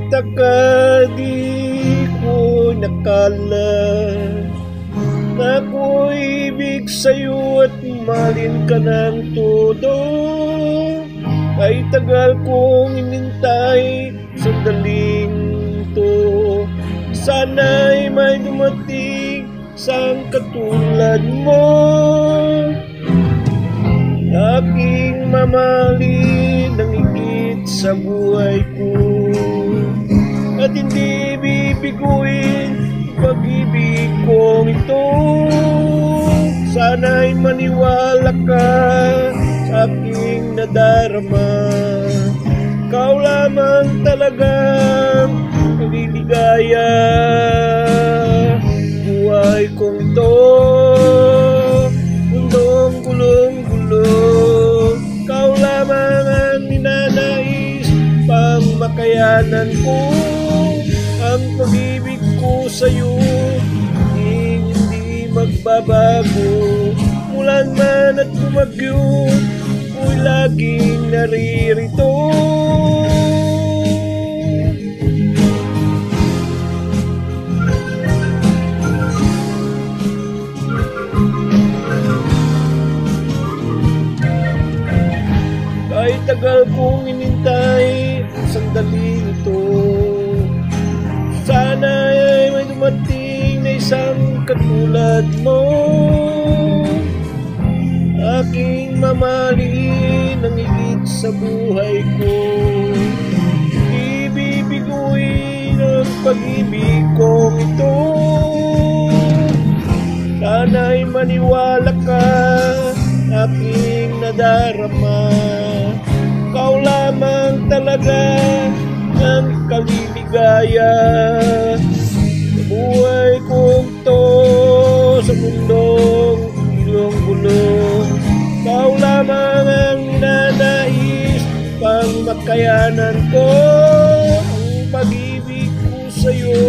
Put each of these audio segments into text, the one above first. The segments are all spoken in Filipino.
taka di ko nakala na ako'y ibig sa'yo at malin ka ng todo. Ay tagal kong inintay sandaling to, sana'y may dumating sang katulad mo. Aking mamahalin ng higit sa buhay ko, at hindi bibiguin pag-ibig kong ito. Sana'y maniwala ka sa aking nadarama. Ikaw lamang talagang naliligaya. Buhay kong ito, mundong gulong-gulo. Ikaw lamang ang ninanais, pamakayanan ko. Ang pag-ibig ko sa'yo hindi magbabago. Mulan man at bumagyo, ako'y laging naririto. Kahit tagal kong inintay ang sandaling ito, sana'y may dumating na isang katulad mo. Aking mamahalin ng higit sa buhay ko, ibibiguin ang pag-ibig kong ito. Sana'y maniwala ka, aking nadarama. Ikaw lamang talaga ang kaliligaya. Buhay kong to sa mundong gulong-gulong. Ikaw lamang ang ninanais, pangmakayanan ko. Ang pag-ibig ko sa'yo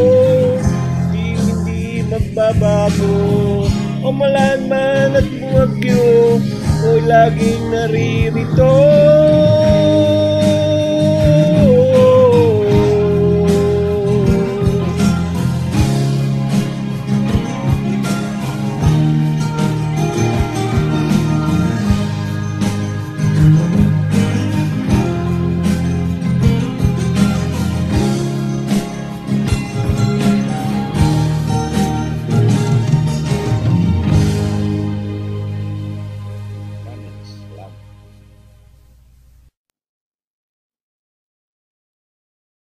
hindi magbabago. O malan man at bumagyo, ako'y laging naririto.